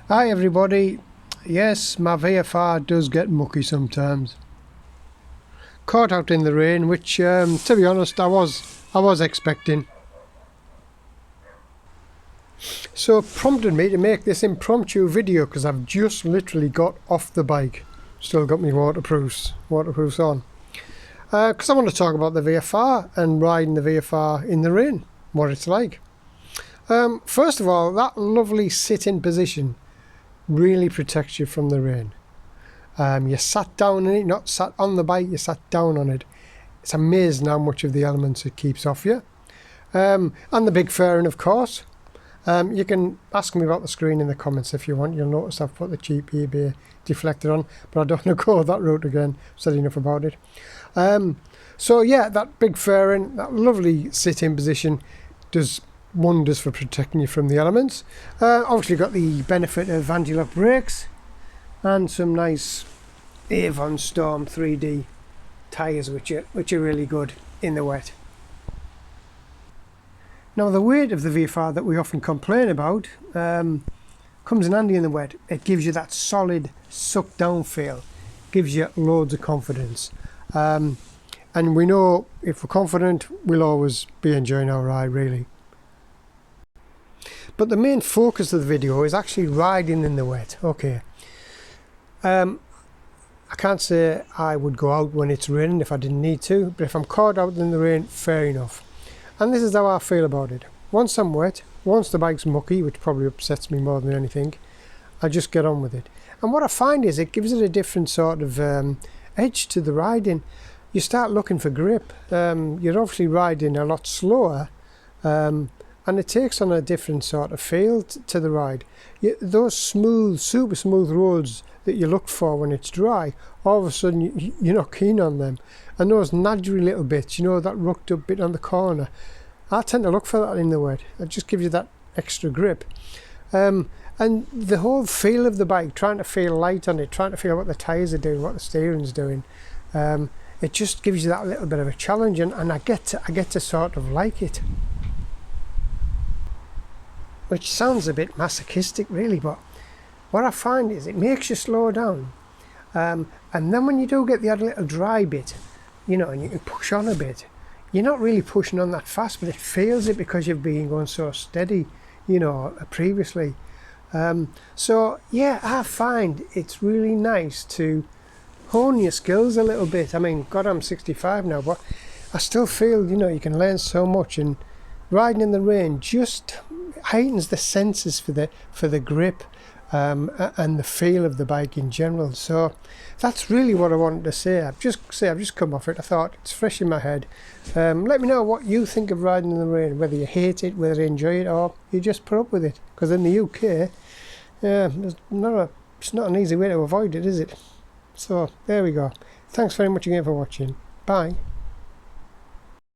Hi everybody. Yes, my VFR does get mucky sometimes. Caught out in the rain, which to be honest I was expecting. So it prompted me to make this impromptu video because I've just literally got off the bike. Still got my waterproofs on. Because I want to talk about the VFR and riding the VFR in the rain, what it's like. First of all, that lovely sit-in position really protects you from the rain. You sat down in it, not sat on the bike, you sat down on it. It's amazing how much of the elements it keeps off you. And the big fairing, of course. You can ask me about the screen in the comments if you want. You'll notice I've put the cheap eBay deflector on, but I don't want to go that route again. I've said enough about it. So yeah, that big fairing, that lovely sit-in position does wonders for protecting you from the elements. Obviously got the benefit of anti-lock brakes and some nice Avon Storm 3D tyres which are really good in the wet. Now the weight of the VFR that we often complain about comes in handy in the wet. It gives you that solid suck down feel, gives you loads of confidence, and we know if we're confident we'll always be enjoying our ride really. But the main focus of the video is actually riding in the wet. Okay, I can't say I would go out when it's raining if I didn't need to, but if I'm caught out in the rain, fair enough. And this is how I feel about it. Once I'm wet, once the bike's mucky, which probably upsets me more than anything, I just get on with it. And what I find is it gives it a different sort of edge to the riding. You start looking for grip. You're obviously riding a lot slower, and it takes on a different sort of feel to the ride. Those smooth, super smooth roads that you look for when it's dry, all of a sudden you're not keen on them. And those nudgery little bits, you know, that rucked up bit on the corner, I tend to look for that in the wet. It just gives you that extra grip. And the whole feel of the bike, trying to feel light on it, trying to feel what the tyres are doing, what the steering's doing, it just gives you that little bit of a challenge, and I get to sort of like it. Which sounds a bit masochistic really, but what I find is it makes you slow down. And then when you do get the odd little dry bit, you know, and you can push on a bit, you're not really pushing on that fast, but it feels it because you've been going so steady, you know, previously. So yeah, I find it's really nice to hone your skills a little bit. I mean, God, I'm 65 now, but I still feel, you know, you can learn so much, and riding in the rain just heightens the senses for the grip and the feel of the bike in general. So that's really what I wanted to say. I've just come off it. I thought it's fresh in my head. Let me know what you think of riding in the rain, whether you hate it, whether you enjoy it, or you just put up with it. Because in the UK, it's not an easy way to avoid it, is it? So there we go. Thanks very much again for watching. Bye.